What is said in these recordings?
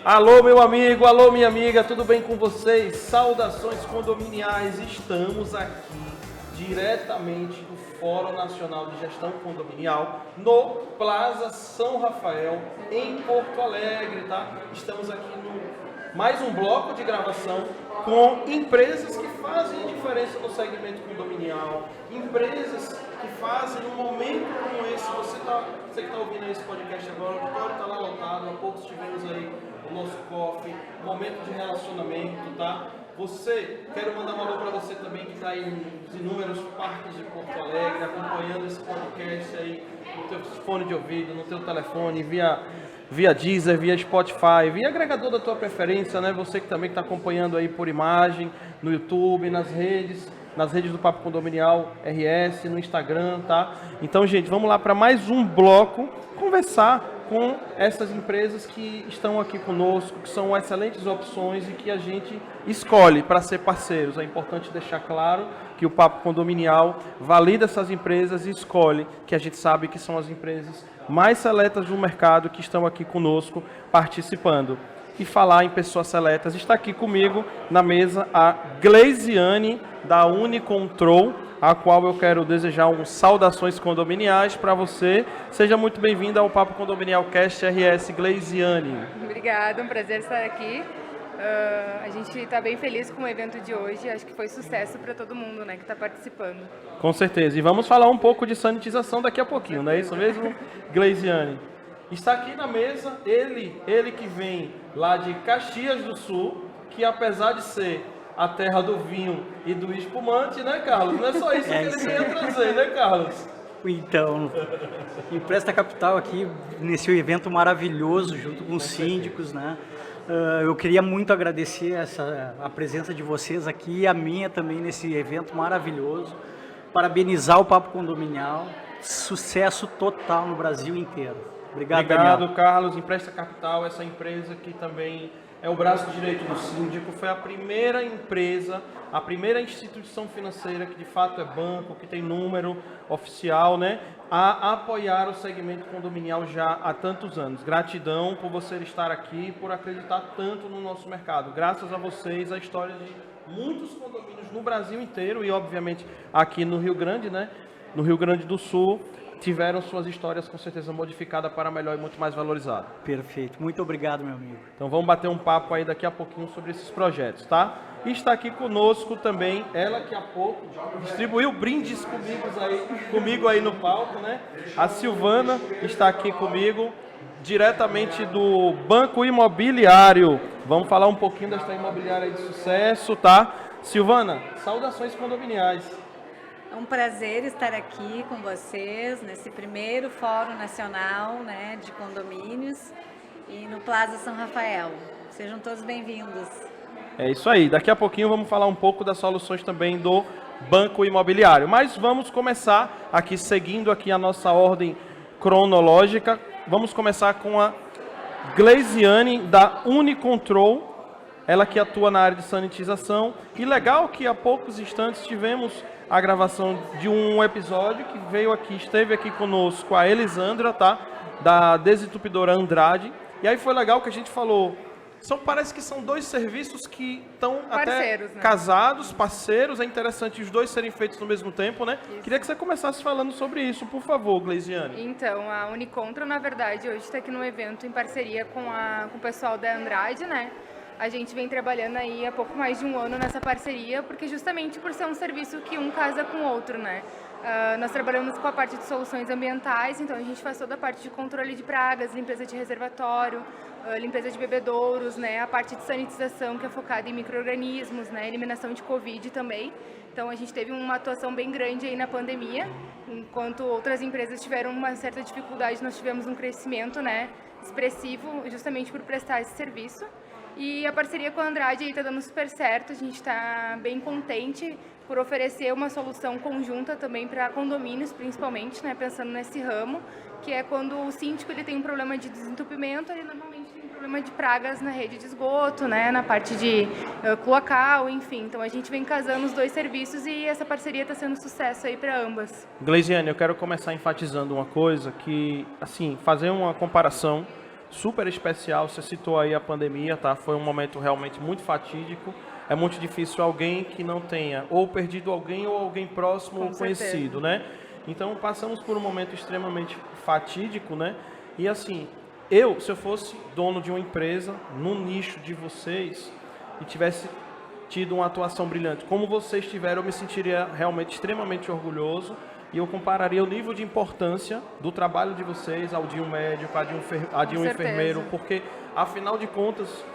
Alô, meu amigo, alô, minha amiga, tudo bem com vocês? Saudações condominiais, estamos aqui diretamente do Fórum Nacional de Gestão Condominial no Plaza São Rafael, em Porto Alegre, tá? Estamos aqui no mais um bloco de gravação com empresas que fazem a diferença no segmento condominial, empresas que fazem um momento como esse. Você que está ouvindo esse podcast agora, o auditório está lá lotado, há pouco tivemos aí o nosso coffee, momento de relacionamento, tá? Quero mandar um alô para você também que está aí nos inúmeros parques de Porto Alegre, acompanhando esse podcast aí no teu fone de ouvido, no teu telefone, via Deezer, via Spotify, via agregador da tua preferência, né? Você que também está acompanhando aí por imagem, no YouTube, nas redes do Papo Condominial RS, no Instagram, tá? Então, gente, vamos lá para mais um bloco, conversar com essas empresas que estão aqui conosco, que são excelentes opções e que a gente escolhe para ser parceiros. É importante deixar claro que o Papo Condominial valida essas empresas e escolhe, que a gente sabe que são as empresas mais seletas do mercado que estão aqui conosco participando. E falar em pessoas seletas, está aqui comigo na mesa a Gleisiane da Unicontrol, a qual eu quero desejar saudações condominiais para você. Seja muito bem-vinda ao Papo Condominial Cast RS, Gleisiane. Obrigada, um prazer estar aqui. A gente está bem feliz com o evento de hoje, acho que foi sucesso para todo mundo, né, que está participando. Com certeza, e vamos falar um pouco de sanitização daqui a pouquinho, não é isso mesmo, Gleisiane? Está aqui na mesa ele que vem lá de Caxias do Sul, que apesar de ser a terra do vinho e do espumante, né, Carlos? Não é só isso que ele veio trazer, né, Carlos? Então, Empresta Capital aqui nesse evento maravilhoso, junto com os síndicos, né? Eu queria muito agradecer a presença de vocês aqui e a minha também nesse evento maravilhoso. Parabenizar o Papo Condominial, sucesso total no Brasil inteiro. Obrigado, Daniel. Carlos. Empresta Capital, essa empresa que também é o braço direito do síndico, foi a primeira empresa, a primeira instituição financeira que de fato é banco, que tem número oficial, né, a apoiar o segmento condominial já há tantos anos. Gratidão por você estar aqui, por acreditar tanto no nosso mercado. Graças a vocês, a história de muitos condomínios no Brasil inteiro e, obviamente, aqui no Rio Grande, né, no Rio Grande do Sul, tiveram suas histórias com certeza modificadas para melhor e muito mais valorizado. Perfeito. Muito obrigado, meu amigo. Então vamos bater um papo aí daqui a pouquinho sobre esses projetos, tá? E está aqui conosco também, ela que há pouco distribuiu brindes comigo aí no palco, né? A Silvana está aqui comigo, diretamente do Banco Imobiliário. Vamos falar um pouquinho desta imobiliária aí de sucesso, tá? Silvana, saudações condominiais. É um prazer estar aqui com vocês nesse primeiro Fórum Nacional, né, de Condomínios e no Plaza São Rafael. Sejam todos bem-vindos. É isso aí. Daqui a pouquinho vamos falar um pouco das soluções também do Banco Imobiliário. Mas vamos começar aqui, seguindo aqui a nossa ordem cronológica. Vamos começar com a Gleisiane da Unicontrol, ela que atua na área de sanitização. E legal que há poucos instantes tivemos a gravação de um episódio que esteve aqui conosco a Elisandra, tá? Da Desentupidora Andrade. E aí foi legal que a gente falou, parece que são dois serviços que estão até né? casados, parceiros. É interessante os dois serem feitos no mesmo tempo, né? Isso. Queria que você começasse falando sobre isso, por favor, Gleisiane. Então, a Unicontrol, na verdade, hoje está aqui no evento em parceria com o pessoal da Andrade, né? A gente vem trabalhando aí há pouco mais de um ano nessa parceria, porque justamente por ser um serviço que um casa com o outro, né? Nós trabalhamos com a parte de soluções ambientais, então a gente faz toda a parte de controle de pragas, limpeza de reservatório, limpeza de bebedouros, né? A parte de sanitização, que é focada em micro-organismos, né? Eliminação de Covid também. Então a gente teve uma atuação bem grande aí na pandemia, enquanto outras empresas tiveram uma certa dificuldade, nós tivemos um crescimento, né, expressivo justamente por prestar esse serviço. E a parceria com a Andrade está dando super certo, a gente está bem contente por oferecer uma solução conjunta também para condomínios, principalmente, né, pensando nesse ramo, que é quando o síndico ele tem um problema de desentupimento, ele normalmente tem um problema de pragas na rede de esgoto, né, na parte de cloacal, enfim. Então a gente vem casando os dois serviços e essa parceria está sendo sucesso aí para ambas. Gleisiane, eu quero começar enfatizando uma coisa que, assim, fazer uma comparação super especial. Você citou aí a pandemia, tá? Foi um momento realmente muito fatídico. É muito difícil alguém que não tenha ou perdido alguém ou alguém próximo ou conhecido, né? Então, passamos por um momento extremamente fatídico, né? E assim, se eu fosse dono de uma empresa, no nicho de vocês, e tivesse tido uma atuação brilhante, como vocês tiveram, eu me sentiria realmente extremamente orgulhoso, e eu compararia o nível de importância do trabalho de vocês ao de um médico, a de um enfermeiro, porque, afinal de contas,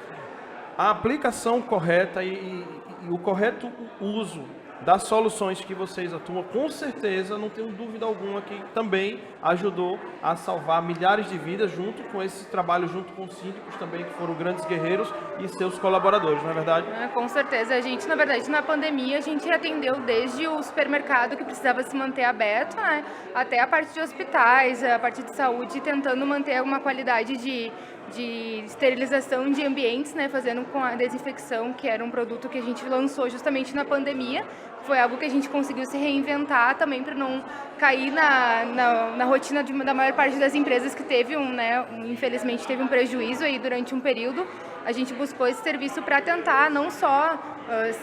a aplicação correta e o correto uso das soluções que vocês atuam, com certeza, não tenho dúvida alguma, que também ajudou a salvar milhares de vidas, junto com esse trabalho, junto com os síndicos também, que foram grandes guerreiros, e seus colaboradores, não é verdade? Com certeza. A gente, na verdade, na pandemia, a gente atendeu desde o supermercado, que precisava se manter aberto, né, até a parte de hospitais, a parte de saúde, tentando manter uma qualidade de esterilização de ambientes, né, fazendo com a desinfecção, que era um produto que a gente lançou justamente na pandemia. Foi algo que a gente conseguiu se reinventar também para não cair na rotina da maior parte das empresas que teve infelizmente teve um prejuízo aí durante um período. A gente buscou esse serviço para tentar não só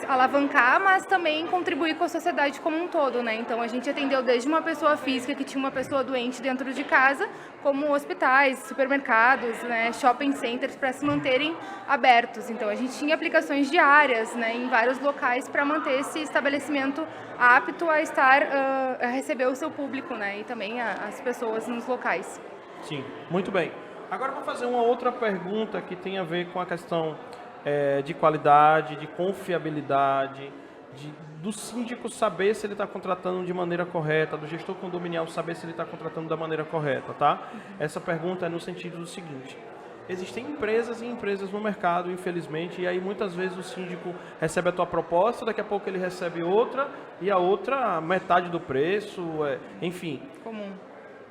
alavancar, mas também contribuir com a sociedade como um todo, né? Então a gente atendeu desde uma pessoa física que tinha uma pessoa doente dentro de casa, como hospitais, supermercados, né, shopping centers, para se manterem abertos. Então a gente tinha aplicações diárias, né, em vários locais para manter esse estabelecimento apto a receber o seu público, né, e também as pessoas nos locais. Sim, muito bem. Agora eu vou fazer uma outra pergunta que tem a ver com a questão de qualidade, de confiabilidade, do síndico saber se ele está contratando de maneira correta, do gestor condominial saber se ele está contratando da maneira correta, tá? Essa pergunta é no sentido do seguinte: existem empresas e empresas no mercado, infelizmente, e aí muitas vezes o síndico recebe a tua proposta, daqui a pouco ele recebe outra, e a outra metade do preço, enfim. Comum.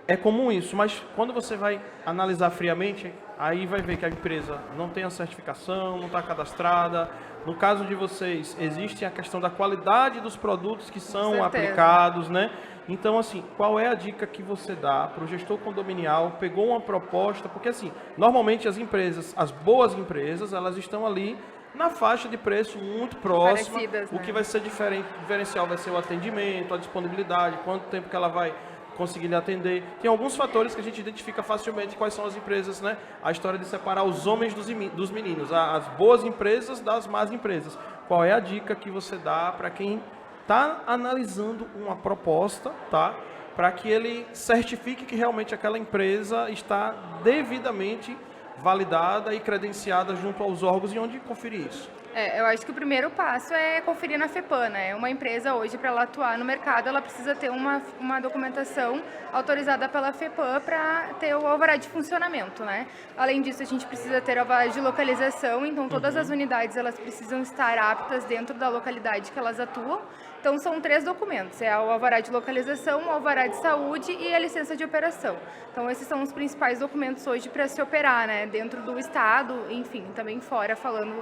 É comum isso, mas quando você vai analisar friamente, aí vai ver que a empresa não tem a certificação, não está cadastrada. No caso de vocês, existe a questão da qualidade dos produtos que são aplicados, né? Então, assim, qual é a dica que você dá para o gestor condominial? Pegou uma proposta, porque assim, normalmente as empresas, as boas empresas, elas estão ali na faixa de preço muito próxima. O que vai ser diferencial vai ser o atendimento, a disponibilidade, quanto tempo que ela vai conseguir lhe atender. Tem alguns fatores que a gente identifica facilmente quais são as empresas, né? A história de separar os homens dos meninos, as boas empresas das más empresas. Qual é a dica que você dá para quem está analisando uma proposta, tá? Para que ele certifique que realmente aquela empresa está devidamente validada e credenciada junto aos órgãos, e onde conferir isso? Eu acho que o primeiro passo é conferir na FEPAM, né? Uma empresa hoje, para ela atuar no mercado, ela precisa ter uma documentação autorizada pela FEPAM para ter o alvará de funcionamento, né? Além disso, a gente precisa ter o alvará de localização, então todas as unidades elas precisam estar aptas dentro da localidade que elas atuam. Então são 3 documentos, é o alvará de localização, o alvará de saúde e a licença de operação. Então esses são os principais documentos hoje para se operar, né? Dentro do estado, enfim, também fora, falando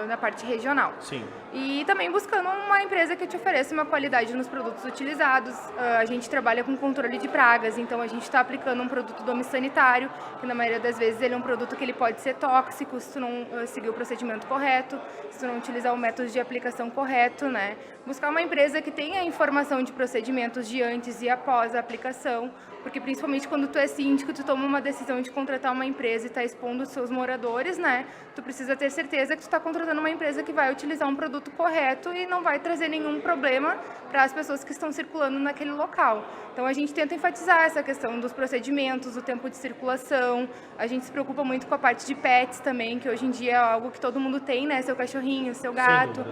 na parte regional. Sim. E também buscando uma empresa que te ofereça uma qualidade nos produtos utilizados. A gente trabalha com controle de pragas, então a gente está aplicando um produto domissanitário, que na maioria das vezes ele é um produto que ele pode ser tóxico se tu não seguir o procedimento correto, se tu não utilizar o método de aplicação correto, né? Buscar uma empresa que tenha informação de procedimentos de antes e após a aplicação, porque principalmente quando tu é síndico, tu toma uma decisão de contratar uma empresa e está expondo os seus moradores, né? Tu precisa ter certeza que tu está contratando uma empresa que vai utilizar um produto correto e não vai trazer nenhum problema para as pessoas que estão circulando naquele local. Então a gente tenta enfatizar essa questão dos procedimentos, o tempo de circulação. A gente se preocupa muito com a parte de pets também, que hoje em dia é algo que todo mundo tem, né? Seu cachorrinho, seu gato.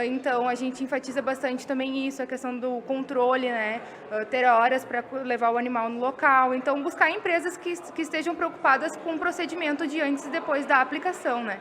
Então a gente enfatiza bastante também isso, a questão do controle, né? Ter horas para levar o animal no local. Então buscar empresas que estejam preocupadas com o procedimento de antes e depois da aplicação, né?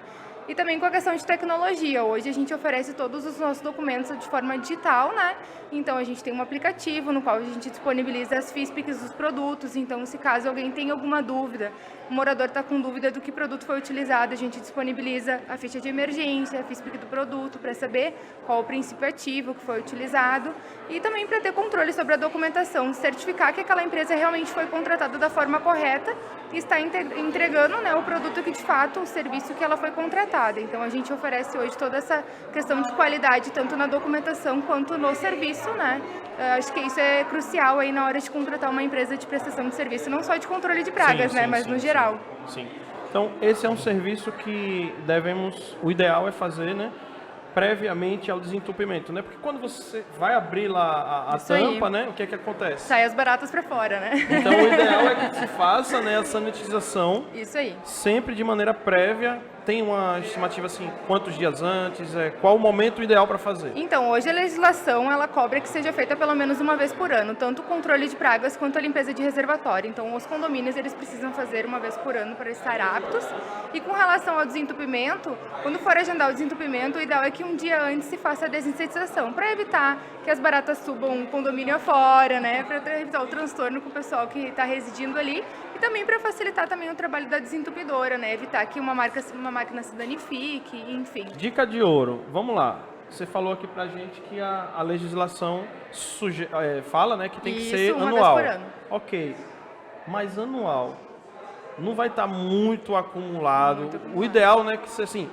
E também com a questão de tecnologia. Hoje a gente oferece todos os nossos documentos de forma digital, né? Então a gente tem um aplicativo no qual a gente disponibiliza as FISPICs dos produtos. Então, se caso alguém tem alguma dúvida, o morador está com dúvida do que produto foi utilizado, a gente disponibiliza a ficha de emergência, a FISPIC do produto, para saber qual o princípio ativo que foi utilizado e também para ter controle sobre a documentação, certificar que aquela empresa realmente foi contratada da forma correta e está entregando, né, o produto que de fato, o serviço que ela foi contratada. Então a gente oferece hoje toda essa questão de qualidade, tanto na documentação quanto no serviço, né? Acho que isso é crucial aí na hora de contratar uma empresa de prestação de serviço, não só de controle de pragas, né, mas no geral. Sim. Então, esse é um serviço que o ideal é fazer, né, previamente ao desentupimento, né? Porque quando você vai abrir lá a tampa, né, o que é que acontece? Sai as baratas para fora, né? Então, o ideal é que se faça, né, a sanitização. Isso aí. Sempre de maneira prévia. Tem uma estimativa assim, quantos dias antes, qual o momento ideal para fazer? Então, hoje a legislação ela cobra que seja feita pelo menos uma vez por ano, tanto o controle de pragas quanto a limpeza de reservatório. Então, os condomínios eles precisam fazer uma vez por ano para estar aptos. E com relação ao desentupimento, quando for agendar o desentupimento, o ideal é que um dia antes se faça a desinsetização, para evitar que as baratas subam o condomínio afora, né, para evitar o transtorno com o pessoal que está residindo ali. E também para facilitar também o trabalho da desentupidora, né? Evitar que uma máquina se danifique, enfim. Dica de ouro, vamos lá. Você falou aqui pra gente que a legislação fala, né, que tem que ser uma anual. vez por ano. Ok, mas anual não vai estar muito acumulado. O ideal, né, que se assim,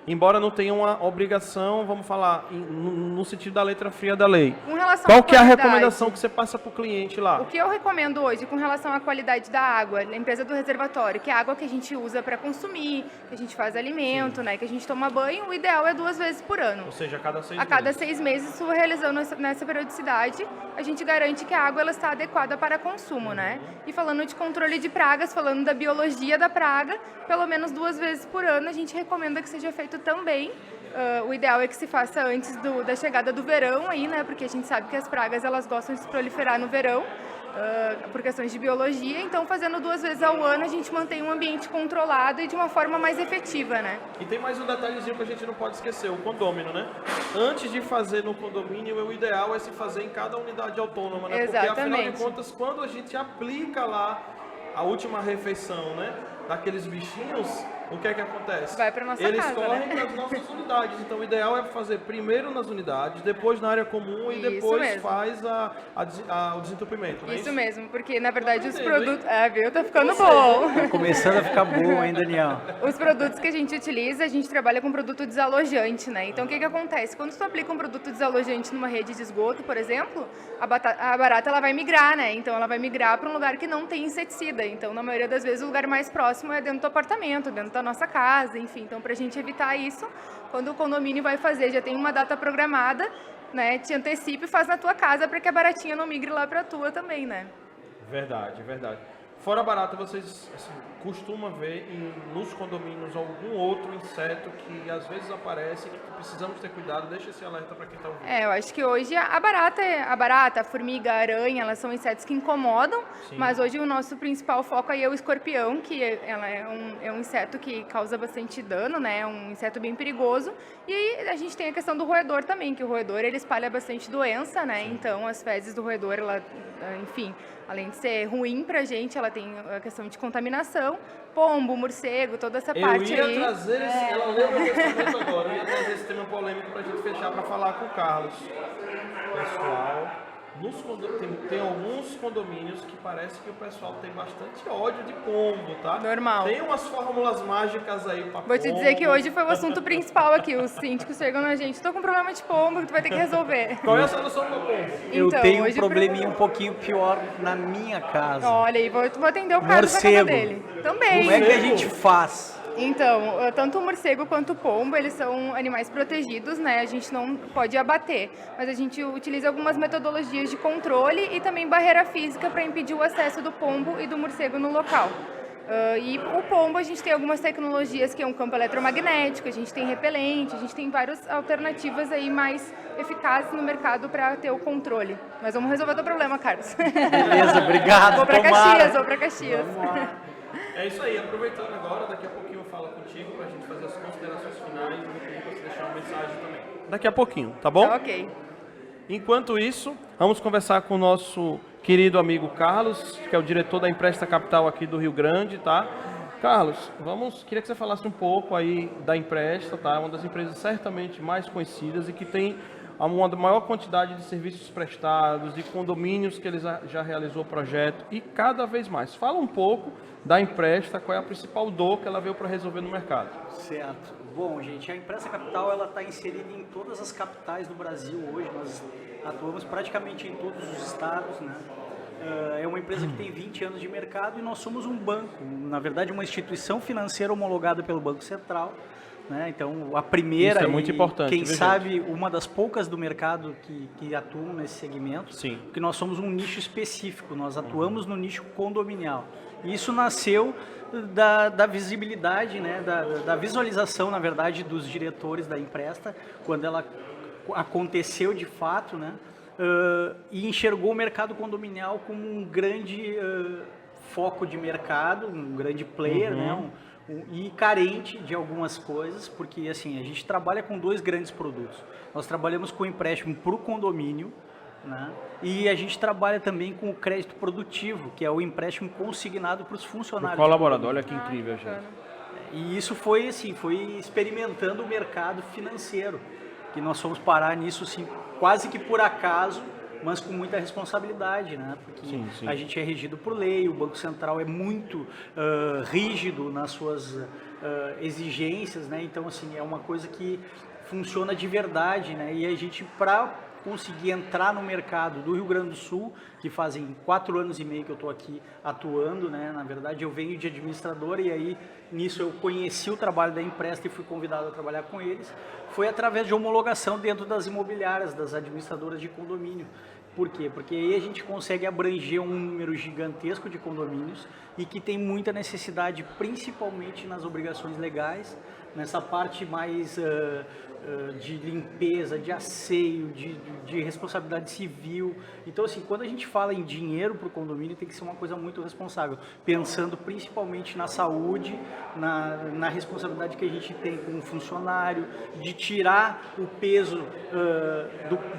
embora não tenha uma obrigação, vamos falar no sentido da letra fria da lei. Com relação Qual à que é a qualidade, recomendação que você passa para o cliente lá? O que eu recomendo hoje com relação à qualidade da água, limpeza do reservatório, que é a água que a gente usa para consumir, que a gente faz alimento, né, que a gente toma banho, o ideal é 2 vezes por ano. Ou seja, a cada 6 meses. A cada 6 meses, isso realizando nessa periodicidade, a gente garante que a água ela está adequada para consumo, né? E falando de controle de pragas, falando da biologia da praga, pelo menos 2 vezes por ano a gente recomenda que seja feito também. O ideal é que se faça antes da chegada do verão aí, né? Porque a gente sabe que as pragas elas gostam de se proliferar no verão, por questões de biologia. Então, fazendo 2 vezes ao ano, a gente mantém um ambiente controlado e de uma forma mais efetiva, né? E tem mais um detalhezinho que a gente não pode esquecer, o condômino, né? Antes de fazer no condomínio, o ideal é se fazer em cada unidade autônoma, né? Exatamente. Porque, afinal de contas, quando a gente aplica lá a última refeição, né, daqueles bichinhos, o que é que acontece? Vai para nossa Eles casa, correm né? para as nossas unidades. Então, o ideal é fazer primeiro nas unidades, depois na área comum e depois mesmo. faz o desentupimento, não é Isso mesmo, porque na verdade os entendendo, produtos... Viu? Tá ficando bom. Tá começando a ficar bom, hein, Daniel? Os produtos que a gente utiliza, a gente trabalha com produto desalojante, né? Então, o que acontece? Quando tu aplica um produto desalojante numa rede de esgoto, por exemplo, a barata ela vai migrar, né? Então, ela vai migrar para um lugar que não tem inseticida. Então, na maioria das vezes, o lugar mais próximo é dentro do apartamento, dentro da nossa casa, enfim. Então, para a gente evitar isso, quando o condomínio vai fazer, já tem uma data programada, né? Te antecipe e faz na tua casa para que a baratinha não migre lá para a tua também, né? Verdade, verdade. Fora barata, vocês assim, costumam ver nos condomínios algum outro inseto que às vezes aparece, que precisamos ter cuidado? Deixa esse alerta para quem está ouvindo. Eu acho que hoje a barata, a formiga, a aranha, elas são insetos que incomodam, Sim. mas hoje o nosso principal foco aí é o escorpião, que ela é um inseto que causa bastante dano, né? É um inseto bem perigoso. E a gente tem a questão do roedor também, que o roedor ele espalha bastante doença, né? Então as fezes do roedor, ela, enfim, além de ser ruim pra gente, ela tem a questão de contaminação, pombo, morcego, toda essa parte aí. Eu ia trazer ela leu meu pensamento agora, eu ia trazer esse tema polêmico pra gente fechar, pra falar com o Carlos. Pessoal, tem alguns condomínios que parece que o pessoal tem bastante ódio de pombo, tá? Normal. Tem umas fórmulas mágicas aí pra Vou te dizer que hoje foi o assunto principal aqui, os síndicos chegam na gente, tô com problema de pombo que tu vai ter que resolver. Qual é a solução do pombo? Eu Então, tenho um hoje probleminha um pouquinho pior na minha casa. Olha aí, vou atender o caso da casa Morcego. dele. Também. Como é que a gente faz? Então, tanto o morcego quanto o pombo, eles são animais protegidos, né? A gente não pode abater, mas a gente utiliza algumas metodologias de controle e também barreira física para impedir o acesso do pombo e do morcego no local. E o pombo, a gente tem algumas tecnologias que é um campo eletromagnético, a gente tem repelente, a gente tem várias alternativas aí mais eficazes no mercado para ter o controle. Mas vamos resolver o teu problema, Carlos. Beleza, obrigado. Vou para tomara. Caxias, vou para Caxias. É isso aí, aproveitando agora, daqui a pouquinho eu falo com contigo para a gente fazer as considerações finais e vou pedir para você deixar uma mensagem também. Daqui a pouquinho, tá bom? Tá ok. Enquanto isso, vamos conversar com o nosso querido amigo Carlos, que é o diretor da Empresta Capital aqui do Rio Grande, tá? Carlos, queria que você falasse um pouco aí da Empresta, tá? Uma das empresas certamente mais conhecidas e que tem uma maior quantidade de serviços prestados, de condomínios que ele já realizou o projeto e cada vez mais. Fala um pouco da Empresta, qual é a principal dor que ela veio para resolver no mercado. Certo. Bom, gente, a Empresta Capital ela está inserida em todas as capitais do Brasil hoje. Nós atuamos praticamente em todos os estados, né? É uma empresa que tem 20 anos de mercado e nós somos um banco, na verdade uma instituição financeira homologada pelo Banco Central. Né? Então, a primeira, isso é muito importante, quem viu, sabe, gente? uma das poucas do mercado que atuam nesse segmento, Sim. porque nós somos um nicho específico, nós atuamos no nicho condominial. E isso nasceu da visibilidade, né? da visualização, na verdade, dos diretores da Empresta, quando ela aconteceu de fato, né? E enxergou o mercado condominial como um grande foco de mercado, um grande player, né? E carente de algumas coisas, porque assim, a gente trabalha com dois grandes produtos. Nós trabalhamos com empréstimo para o condomínio, né? E a gente trabalha também com o crédito produtivo, que é o empréstimo consignado para os funcionários. O colaborador, olha que incrível, gente. E isso foi assim, foi experimentando o mercado financeiro, que nós fomos parar nisso assim, quase que por acaso, mas com muita responsabilidade, né? Porque sim. a gente é regido por lei, o Banco Central é muito rígido nas suas exigências, né? Então, assim, é uma coisa que funciona de verdade, né? E a gente, para conseguir entrar no mercado do Rio Grande do Sul, que fazem 4 anos e meio que eu estou aqui atuando, né? Na verdade, eu venho de administrador e aí, nisso, eu conheci o trabalho da Empresta e fui convidado a trabalhar com eles. Foi através de homologação dentro das imobiliárias, das administradoras de condomínio. Por quê? Porque aí a gente consegue abranger um número gigantesco de condomínios e que tem muita necessidade, principalmente nas obrigações legais, nessa parte mais de limpeza, de asseio, de responsabilidade civil. Então, assim, quando a gente fala em dinheiro para o condomínio, tem que ser uma coisa muito responsável, pensando principalmente na saúde, na responsabilidade que a gente tem com o funcionário, de tirar o peso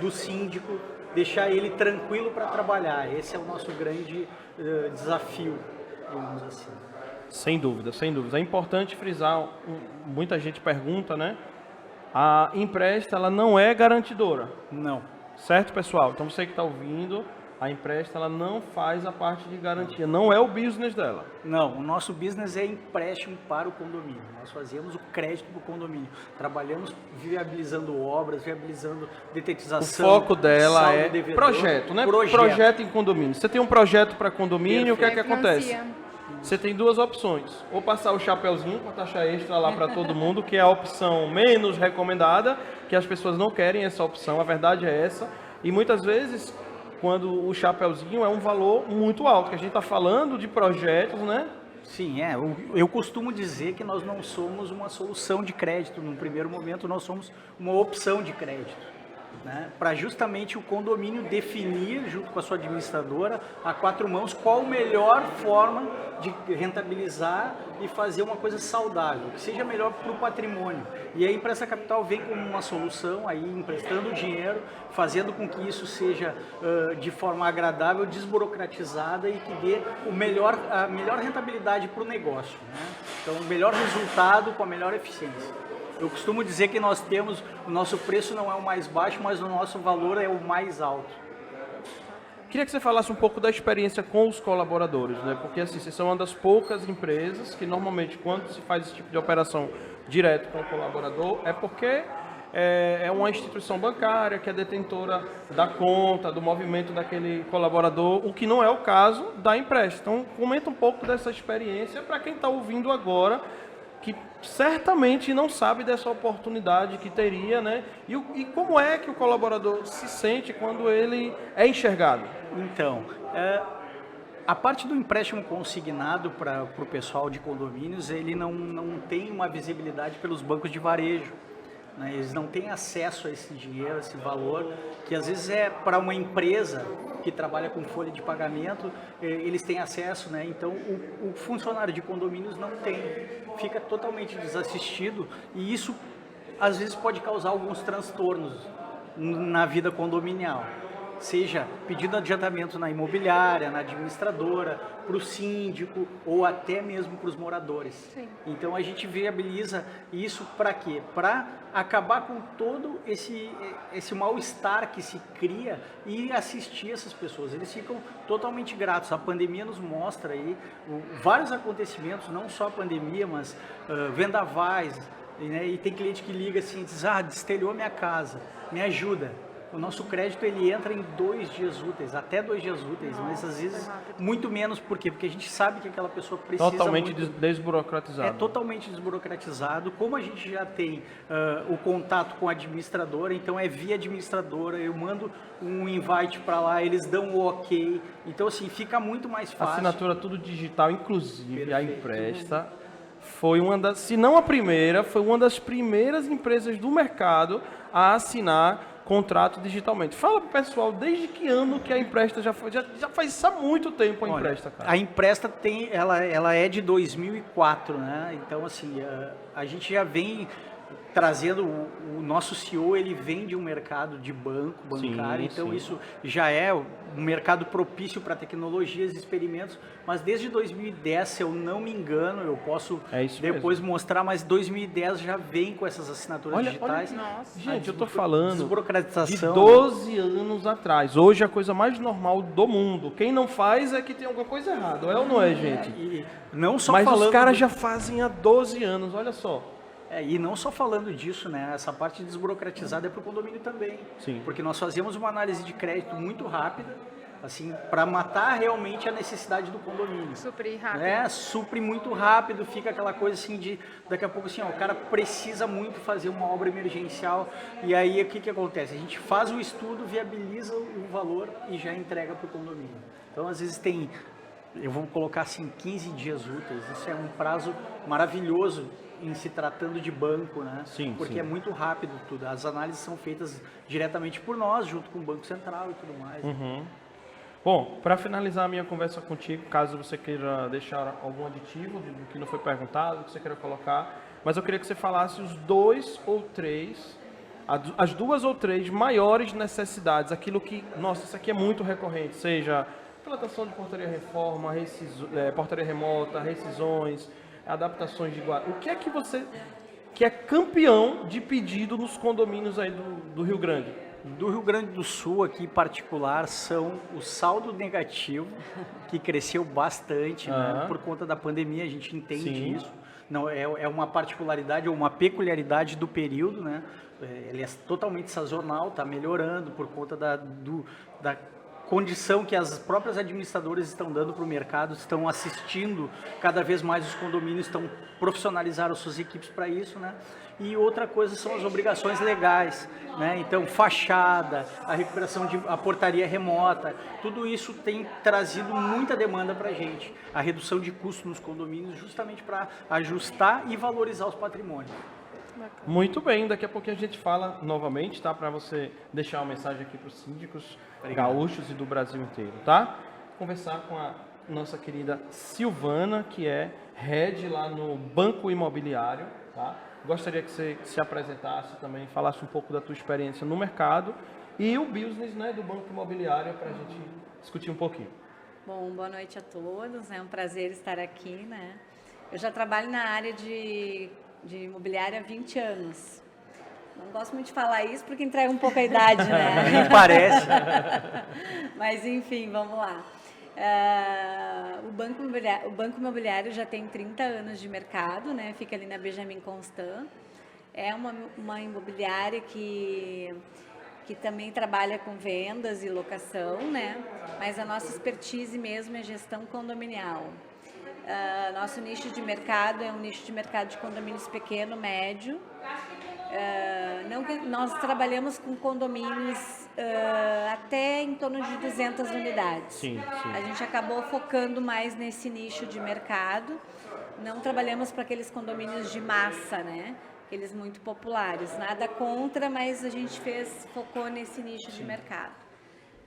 do síndico, deixar ele tranquilo para trabalhar. Esse é o nosso grande desafio, digamos assim. Sem dúvida, sem dúvida. É importante frisar, muita gente pergunta, né? A Empresta, ela não é garantidora. Não. Certo, pessoal? Então você que está ouvindo, a Empresta, ela não faz a parte de garantia. Não é o business dela. Não, o nosso business é empréstimo para o condomínio. Nós fazemos o crédito para o condomínio. Trabalhamos viabilizando obras, viabilizando detetização. O foco dela é devedor, projeto, né? Projeto em condomínio. Você tem um projeto para condomínio, o que é que acontece? Você tem duas opções, ou passar o chapeuzinho com a taxa extra lá para todo mundo, que é a opção menos recomendada, que as pessoas não querem essa opção, a verdade é essa, e muitas vezes, quando o chapeuzinho é um valor muito alto, que a gente está falando de projetos, né? Sim, eu costumo dizer que nós não somos uma solução de crédito, num primeiro momento nós somos uma opção de crédito. Né, para justamente o condomínio definir, junto com a sua administradora, a 4 mãos, qual a melhor forma de rentabilizar e fazer uma coisa saudável, que seja melhor para o patrimônio. E a Empresta Capital vem como uma solução, aí emprestando dinheiro, fazendo com que isso seja de forma agradável, desburocratizada e que dê a melhor rentabilidade para o negócio. Né? Então, o melhor resultado com a melhor eficiência. Eu costumo dizer que nós temos, o nosso preço não é o mais baixo, mas o nosso valor é o mais alto. Queria que você falasse um pouco da experiência com os colaboradores, né? Porque assim, vocês são uma das poucas empresas que normalmente quando se faz esse tipo de operação direto com o colaborador, é porque é uma instituição bancária que é detentora da conta, do movimento daquele colaborador, o que não é o caso da Empresta. Então, comenta um pouco dessa experiência para quem está ouvindo agora, que certamente não sabe dessa oportunidade que teria, né? E como é que o colaborador se sente quando ele é enxergado? Então, a parte do empréstimo consignado para o pessoal de condomínios, ele não tem uma visibilidade pelos bancos de varejo. né? Eles não têm acesso a esse dinheiro, a esse valor, que às vezes é para uma empresa que trabalha com folha de pagamento, eles têm acesso, né? Então o funcionário de condomínios não tem, fica totalmente desassistido, e isso às vezes pode causar alguns transtornos na vida condominial. Seja pedindo adiantamento na imobiliária, na administradora, para o síndico ou até mesmo para os moradores. Sim. Então a gente viabiliza isso para quê? Para acabar com todo esse mal-estar que se cria e assistir essas pessoas. Eles ficam totalmente gratos. A pandemia nos mostra aí vários acontecimentos, não só a pandemia, mas vendavais, né? E tem cliente que liga assim e diz, destelhou minha casa, me ajuda. O nosso crédito ele entra em 2 dias úteis, até 2 dias úteis, mas às vezes muito menos. Por quê? Porque a gente sabe que aquela pessoa precisa Totalmente muito. desburocratizado. É totalmente desburocratizado. Como a gente já tem o contato com a administradora, então é via administradora, eu mando um invite para lá, eles dão o ok. Então assim, fica muito mais fácil. Assinatura tudo digital, inclusive a Empresta foi uma das, se não a primeira, foi uma das primeiras empresas do mercado a assinar contrato digitalmente. Fala pro pessoal, desde que ano que a Empresta já faz isso há muito tempo a Empresta, cara. A Empresta tem, ela é de 2004, né? Então assim, a gente já vem trazendo, o nosso CEO, ele vem de um mercado de bancário, então isso já é um mercado propício para tecnologias e experimentos, mas desde 2010, se eu não me engano, eu posso depois mostrar, mas 2010 já vem com essas assinaturas digitais. Nossa. Gente, eu tô falando desburocratização, de 12 anos atrás. Hoje é a coisa mais normal do mundo. Quem não faz é que tem alguma coisa errada, é ou não é, gente? E não só mas falando os caras já fazem há 12 anos, olha só. E não só falando disso, né? Essa parte desburocratizada é para o condomínio também. Sim. Porque nós fazemos uma análise de crédito muito rápida, assim, para matar realmente a necessidade do condomínio. Suprir rápido. Supre muito rápido, fica aquela coisa assim de, daqui a pouco assim, o cara precisa muito fazer uma obra emergencial, e aí o que acontece? A gente faz o estudo, viabiliza o valor e já entrega para o condomínio. Então, às vezes tem, eu vou colocar assim, 15 dias úteis, isso é um prazo maravilhoso em se tratando de banco, né? Sim, porque é muito rápido tudo. As análises são feitas diretamente por nós, junto com o Banco Central e tudo mais. Uhum. Bom, para finalizar a minha conversa contigo, caso você queira deixar algum aditivo do que não foi perguntado, que você queira colocar, mas eu queria que você falasse as 2 ou 3 maiores necessidades, aquilo que, nossa, isso aqui é muito recorrente, seja implantação de portaria reforma, portaria remota, rescisões, adaptações de guarda. O que é que você, que é campeão de pedido nos condomínios aí do Rio Grande? Do Rio Grande do Sul, aqui em particular, são o saldo negativo, que cresceu bastante, né? Por conta da pandemia, a gente entende isso. Não, é uma particularidade ou uma peculiaridade do período, né? Ele é totalmente sazonal, está melhorando por conta da condição que as próprias administradoras estão dando para o mercado, estão assistindo cada vez mais os condomínios, estão profissionalizando as suas equipes para isso, né? E outra coisa são as obrigações legais, né? Então, fachada, a recuperação a portaria remota, tudo isso tem trazido muita demanda para a gente. A redução de custos nos condomínios justamente para ajustar e valorizar os patrimônios. Muito bem, daqui a pouquinho a gente fala novamente, tá? Para você deixar uma mensagem aqui para os síndicos gaúchos e do Brasil inteiro, tá? Conversar com a nossa querida Silvana, que é head lá no Banco Imobiliário, tá? Gostaria que você se apresentasse também, falasse um pouco da tua experiência no mercado e o business, né, do Banco Imobiliário, para a gente discutir um pouquinho. Bom, boa noite a todos, é um prazer estar aqui, né? Eu já trabalho na área de imobiliária há 20 anos. Não gosto muito de falar isso porque entrega um pouco a idade, né? Nem parece. Mas enfim, vamos lá. O Banco Imobiliário já tem 30 anos de mercado, né? Fica ali na Benjamin Constant. É uma imobiliária que também trabalha com vendas e locação, né? Mas a nossa expertise mesmo é gestão condominial. Nosso nicho de mercado é um nicho de mercado de condomínios pequeno, médio. Nós trabalhamos com condomínios até em torno de 200 unidades. Sim. A gente acabou focando mais nesse nicho de mercado. Não trabalhamos para aqueles condomínios de massa, né? aqueles muito populares. Nada contra, mas a gente focou nesse nicho de mercado.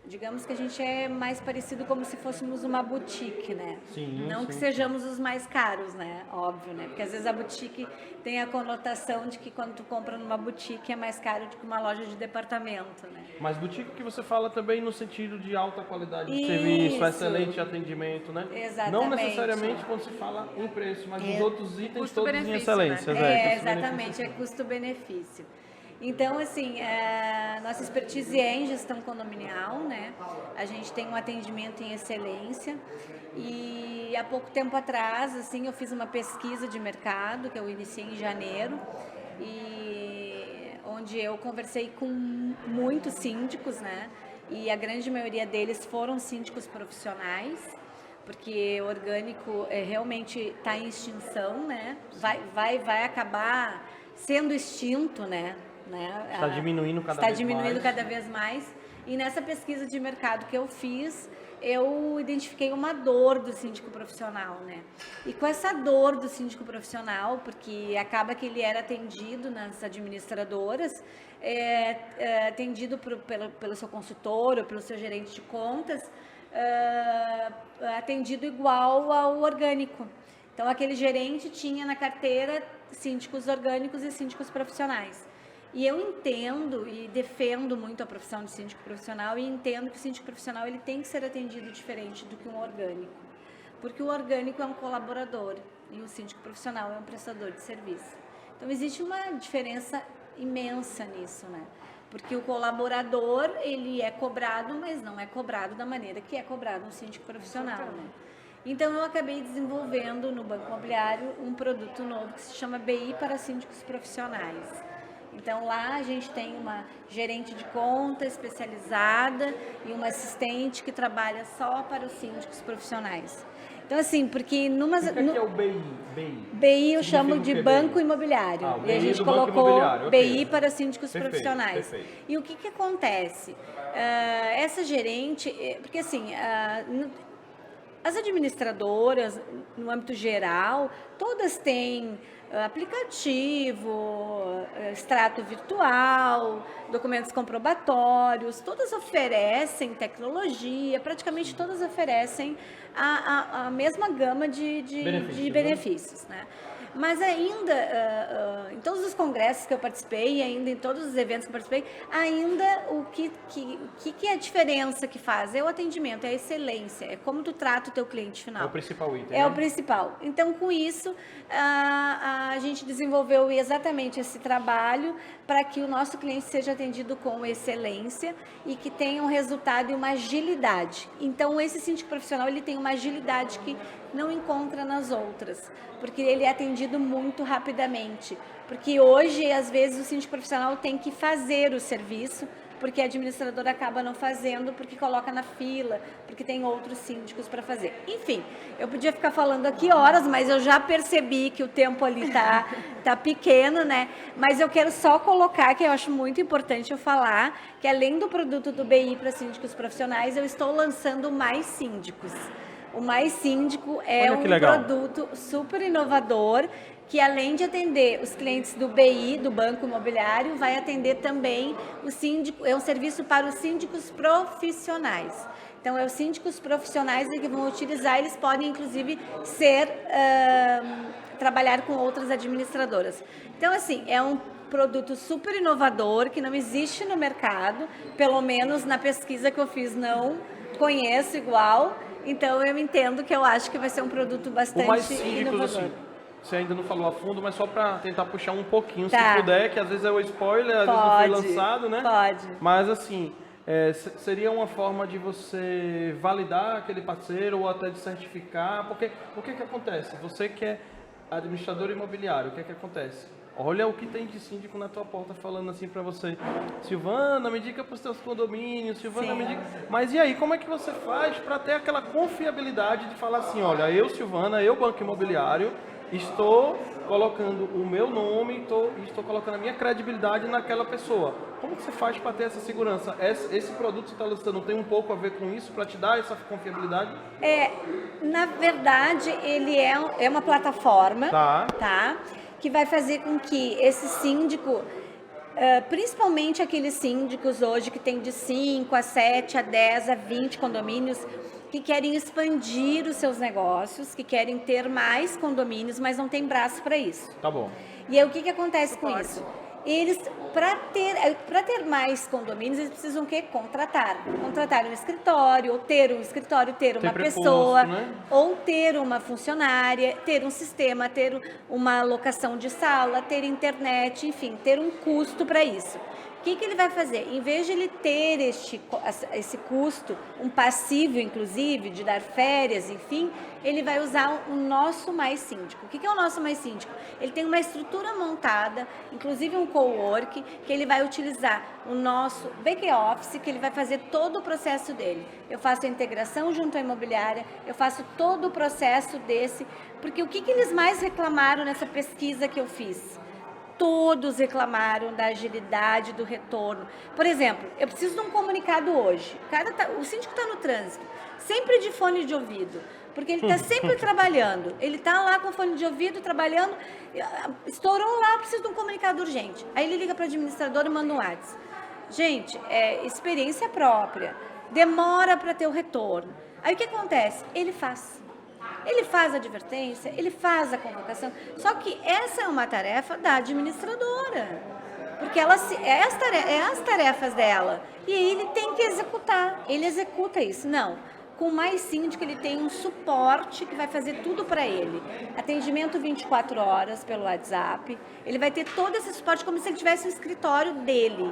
Digamos que a gente é mais parecido como se fôssemos uma boutique, né? Sim, não que sejamos os mais caros, né? Óbvio, né? Porque às vezes a boutique tem a conotação de que quando tu compra numa boutique é mais caro do que uma loja de departamento, né? Mas boutique que você fala também no sentido de alta qualidade de serviço, excelente atendimento, né? Exatamente. Não necessariamente quando se fala em preço, mas os outros itens todos em Custo-benefício, excelência. né? Exatamente, é custo-benefício. Então, assim, nossa expertise é em gestão condominial, né? A gente tem um atendimento em excelência e há pouco tempo atrás, assim, eu fiz uma pesquisa de mercado que eu iniciei em janeiro e onde eu conversei com muitos síndicos, né? E a grande maioria deles foram síndicos profissionais, porque o orgânico realmente está em extinção, né? Vai acabar sendo extinto, né? Está diminuindo cada vez mais. E nessa pesquisa de mercado que eu fiz, eu identifiquei uma dor do síndico profissional, né? E com essa dor do síndico profissional, porque acaba que ele era atendido nas administradoras, atendido pelo seu consultor ou pelo seu gerente de contas, atendido igual ao orgânico. Então, aquele gerente tinha na carteira síndicos orgânicos e síndicos profissionais. E eu entendo e defendo muito a profissão de síndico profissional e entendo que o síndico profissional ele tem que ser atendido diferente do que um orgânico. Porque o orgânico é um colaborador e o síndico profissional é um prestador de serviço. Então, existe uma diferença imensa nisso, né? Porque o colaborador, ele é cobrado, mas não é cobrado da maneira que é cobrado um síndico profissional, né? Então, eu acabei desenvolvendo no Banco Imobiliário um produto novo que se chama BI para síndicos profissionais. Então, lá a gente tem uma gerente de conta especializada e uma assistente que trabalha só para os síndicos profissionais. Então, assim, porque O que é o BI? BI eu chamo de Banco Imobiliário. E a gente colocou BI para síndicos profissionais. Perfeito. E o que acontece? Essa gerente, porque assim, as administradoras, no âmbito geral, todas têm aplicativo, extrato virtual, documentos comprobatórios, todas oferecem tecnologia, praticamente todas oferecem a mesma gama de benefícios, né? Mas ainda, em todos os congressos que eu participei, e ainda em todos os eventos que eu participei, ainda o que é a diferença que faz? É o atendimento, é a excelência, é como tu trata o teu cliente final. É o principal item, É né? o principal. Então, com isso, a gente desenvolveu exatamente esse trabalho para que o nosso cliente seja atendido com excelência e que tenha um resultado e uma agilidade. Então, esse síndico profissional, ele tem uma agilidade que não encontra nas outras, porque ele é atendido muito rapidamente. Porque hoje, às vezes, o síndico profissional tem que fazer o serviço, porque a administradora acaba não fazendo, porque coloca na fila, porque tem outros síndicos para fazer. Enfim, eu podia ficar falando aqui horas, mas eu já percebi que o tempo ali tá pequeno, né? Mas eu quero só colocar, que eu acho muito importante eu falar, que além do produto do BI para síndicos profissionais, eu estou lançando o Mais Síndicos. O Mais Síndico é um produto super inovador que, além de atender os clientes do BI, do Banco Imobiliário, vai atender também o síndico, é um serviço para os síndicos profissionais. Então, é os síndicos profissionais que vão utilizar, eles podem, inclusive, trabalhar com outras administradoras. Então, assim, é um produto super inovador que não existe no mercado, pelo menos na pesquisa que eu fiz, não conheço igual. Então, eu entendo que eu acho que vai ser um produto bastante inovador. Assim, você ainda não falou a fundo, mas só para tentar puxar um pouquinho, se Tá. puder, que às vezes é o spoiler, às vezes não foi lançado, né? Pode. Mas assim, seria uma forma de você validar aquele parceiro ou até de certificar, porque o que acontece? Você que é administrador imobiliário, o que acontece? Olha o que tem de síndico na tua porta falando assim pra você: Silvana, me diga pros teus condomínios, Silvana, me diga. Mas e aí, como é que você faz para ter aquela confiabilidade de falar assim: olha, eu, Silvana, eu, Banco Imobiliário, estou colocando o meu nome, estou colocando a minha credibilidade naquela pessoa. Como que você faz para ter essa segurança? Esse produto que você está lançando tem um pouco a ver com isso, para te dar essa confiabilidade? Na verdade, ele é uma plataforma, tá? que vai fazer com que esse síndico, principalmente aqueles síndicos hoje que tem de 5 a 7, a 10, a 20 condomínios, que querem expandir os seus negócios, que querem ter mais condomínios, mas não tem braço para isso. Tá bom. E aí o que acontece com isso? Eles, para ter mais condomínios, eles precisam o quê? Contratar um escritório, ou ter um escritório, ter uma pessoa, né? ou ter uma funcionária, ter um sistema, ter uma locação de sala, ter internet, enfim, ter um custo para isso. O que ele vai fazer? Em vez de ele ter esse custo, um passivo, inclusive, de dar férias, enfim, ele vai usar o Nosso Mais Síndico. O que é o Nosso Mais Síndico? Ele tem uma estrutura montada, inclusive um co-work, que ele vai utilizar o nosso back-office, que ele vai fazer todo o processo dele. Eu faço a integração junto à imobiliária, eu faço todo o processo desse, porque o que eles mais reclamaram nessa pesquisa que eu fiz? Todos reclamaram da agilidade do retorno. Por exemplo, eu preciso de um comunicado hoje. O síndico está no trânsito, sempre de fone de ouvido, porque ele está sempre trabalhando. Ele está lá com fone de ouvido, trabalhando, estourou lá, preciso de um comunicado urgente. Aí ele liga para o administrador e manda um WhatsApp. Gente, experiência própria, demora para ter o retorno. Aí o que acontece? Ele faz a advertência, ele faz a convocação, só que essa é uma tarefa da administradora, porque ela é as tarefas dela, e ele tem que executar, ele executa isso. Não, com o Mais Síndico ele tem um suporte que vai fazer tudo para ele, atendimento 24 horas pelo WhatsApp, ele vai ter todo esse suporte como se ele tivesse um escritório dele.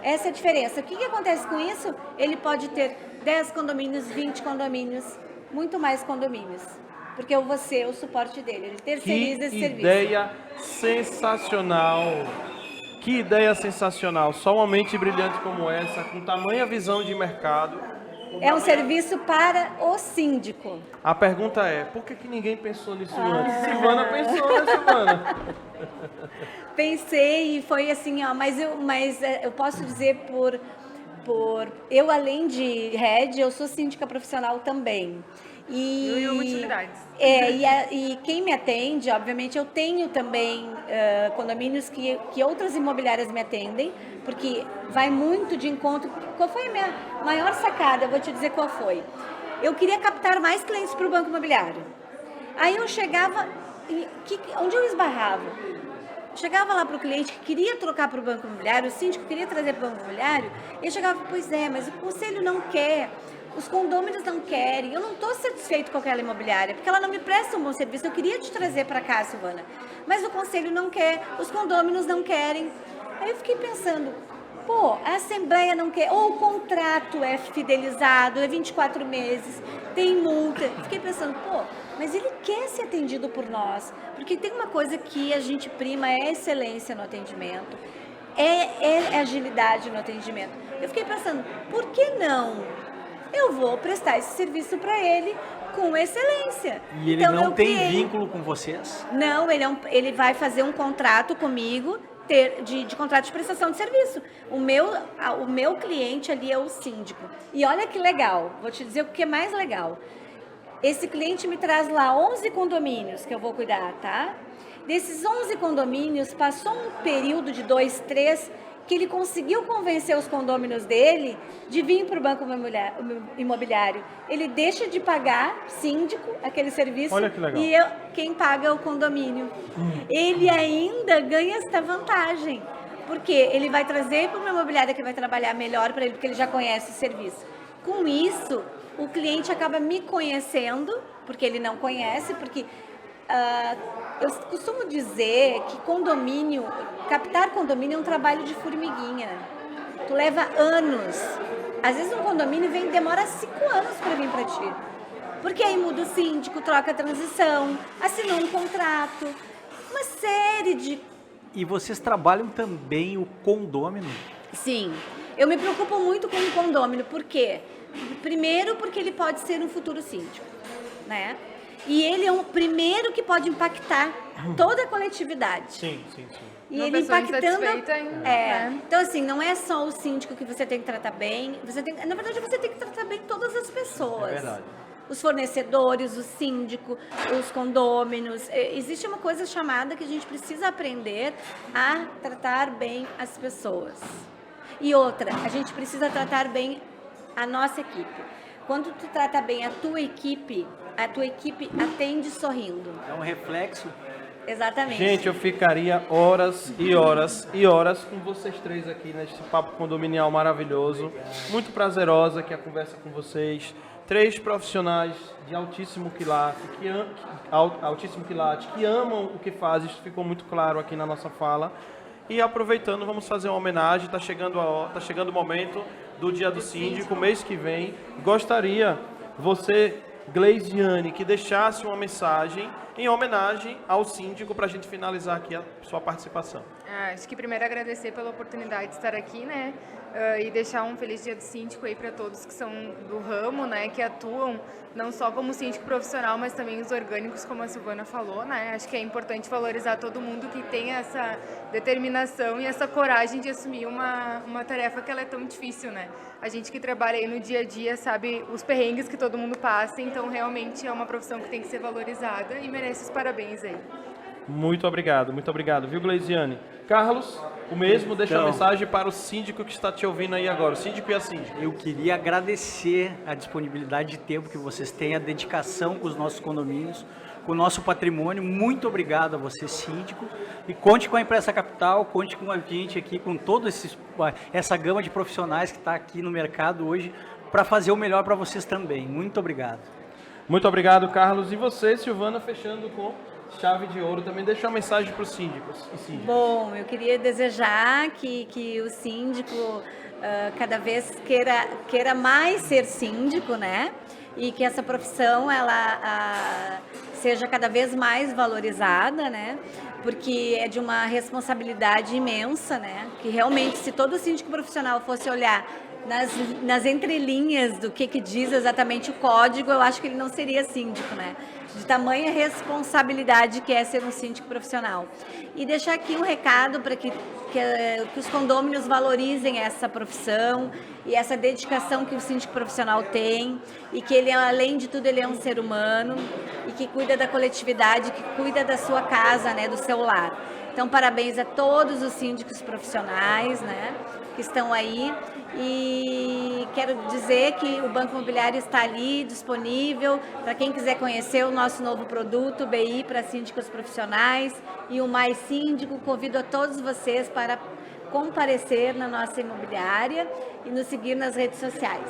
Essa é a diferença. O que acontece com isso? Ele pode ter 10 condomínios, 20 condomínios, muito mais condomínios, porque eu vou ser o suporte dele, ele terceiriza esse serviço. Que ideia sensacional! Que ideia sensacional! Só uma mente brilhante como essa, com tamanha visão de mercado. É um serviço para o síndico. A pergunta é, por que ninguém pensou nisso antes? Silvana pensou, né, Silvana? Pensei e foi assim, ó, mas eu posso dizer eu, além de head, eu sou síndica profissional também. E utilidades. E quem me atende, obviamente, eu tenho também condomínios que outras imobiliárias me atendem, porque vai muito de encontro. Qual foi a minha maior sacada? Eu vou te dizer qual foi. Eu queria captar mais clientes para o banco imobiliário. Aí eu chegava, onde eu esbarrava? Chegava lá para o cliente que queria trocar para o banco imobiliário, o síndico queria trazer para o banco imobiliário, e eu chegava, pois é, mas o conselho não quer, os condôminos não querem, eu não estou satisfeito com aquela imobiliária, porque ela não me presta um bom serviço, eu queria te trazer para cá, Silvana, mas o conselho não quer, os condôminos não querem. Aí eu fiquei pensando, pô, a assembleia não quer, ou o contrato é fidelizado, é 24 meses, tem multa. Fiquei pensando, pô, mas ele quer ser atendido por nós, porque tem uma coisa que a gente prima, é excelência no atendimento, é agilidade no atendimento. Eu fiquei pensando, por que não? Eu vou prestar esse serviço para ele com excelência. E ele então, não tem vínculo com vocês? Não, ele vai fazer um contrato comigo, de contrato de prestação de serviço. O meu cliente ali é o síndico. E olha que legal, vou te dizer o que é mais legal. Esse cliente me traz lá 11 condomínios que eu vou cuidar, tá? Desses 11 condomínios, passou um período de 2, 3, que ele conseguiu convencer os condôminos dele de vir para o banco imobiliário. Ele deixa de pagar, síndico, aquele serviço. Olha que legal. E quem paga é o condomínio. Ele ainda ganha esta vantagem, porque ele vai trazer para uma imobiliária que vai trabalhar melhor para ele, porque ele já conhece o serviço. Com isso, o cliente acaba me conhecendo, porque ele não conhece, porque eu costumo dizer que captar condomínio é um trabalho de formiguinha. Tu leva anos. Às vezes um condomínio demora 5 anos para vir para ti. Porque aí muda o síndico, troca a transição, assinou um contrato, uma série de... E vocês trabalham também o condômino? Sim, eu me preocupo muito com o condômino, por quê? Primeiro porque ele pode ser um futuro síndico, né? E ele é o primeiro que pode impactar toda a coletividade. Sim. E Uma ele pessoa impactando... insatisfeita, né? Então, assim, não é só o síndico que você tem que tratar bem. Na verdade, você tem que tratar bem todas as pessoas. É verdade. os fornecedores, o síndico, os condôminos. Existe uma coisa chamada que a gente precisa aprender a tratar bem as pessoas. E outra, a gente precisa tratar bem a nossa equipe. Quando tu trata bem a tua equipe atende sorrindo. É um reflexo. Exatamente. Gente, eu ficaria horas e horas e horas com vocês três aqui neste papo condominial maravilhoso. Muito prazerosa aqui a conversa com vocês. Três profissionais de altíssimo quilate, que amam o que fazem. Isso ficou muito claro aqui na nossa fala. E aproveitando, vamos fazer uma homenagem. Está chegando o momento do Dia do Síndico, mês que vem. Gostaria, você, Gleisiane, que deixasse uma mensagem em homenagem ao síndico para a gente finalizar aqui a sua participação. Acho que primeiro agradecer pela oportunidade de estar aqui, né? E deixar um feliz dia do síndico aí para todos que são do ramo, né? Que atuam não só como síndico profissional, mas também os orgânicos, como a Silvana falou, né? Acho que é importante valorizar todo mundo que tem essa determinação e essa coragem de assumir uma tarefa que ela é tão difícil, né? A gente que trabalha aí no dia a dia sabe os perrengues que todo mundo passa, então realmente é uma profissão que tem que ser valorizada e merece os parabéns aí. Muito obrigado, viu, Gleisiane? Carlos, o mesmo, deixa a mensagem para o síndico que está te ouvindo aí agora, o síndico e a síndica. Eu queria agradecer a disponibilidade de tempo que vocês têm, a dedicação com os nossos condomínios, com o nosso patrimônio. Muito obrigado a você, síndico. E conte com a Empresta Capital, conte com a gente aqui, com toda essa gama de profissionais que está aqui no mercado hoje, para fazer o melhor para vocês também. Muito obrigado. Muito obrigado, Carlos. E você, Silvana, fechando com chave de ouro, também deixa uma mensagem para os síndicos e síndicas. Bom, eu queria desejar que o síndico cada vez queira mais ser síndico, né? E que essa profissão ela seja cada vez mais valorizada, né? Porque é de uma responsabilidade imensa, né? Que realmente, se todo síndico profissional fosse olhar nas entrelinhas do que diz exatamente o código, eu acho que ele não seria síndico, né? De tamanha responsabilidade que é ser um síndico profissional. E deixar aqui um recado para que os condôminos valorizem essa profissão e essa dedicação que o síndico profissional tem, e que ele, além de tudo, ele é um ser humano e que cuida da coletividade, que cuida da sua casa, né, do seu lar. Então, parabéns a todos os síndicos profissionais, né, que estão aí, e quero dizer que o Banco Imobiliário está ali disponível para quem quiser conhecer o nosso novo produto, BI para síndicos profissionais e o Mais Síndico. Convido a todos vocês para comparecer na nossa imobiliária e nos seguir nas redes sociais.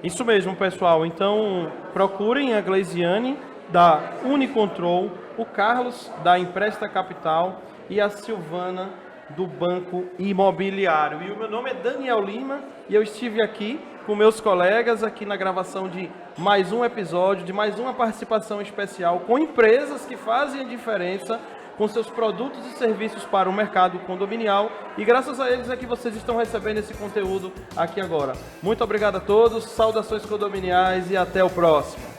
Isso mesmo, pessoal. Então, procurem a Gleisiane da Unicontrol, o Carlos da Empresta Capital e a Silvana do Banco Imobiliário. E o meu nome é Daniel Lima e eu estive aqui com meus colegas aqui na gravação de mais um episódio, de mais uma participação especial com empresas que fazem a diferença com seus produtos e serviços para o mercado condominial, e graças a eles é que vocês estão recebendo esse conteúdo aqui agora. Muito obrigado a todos, saudações condominiais e até o próximo.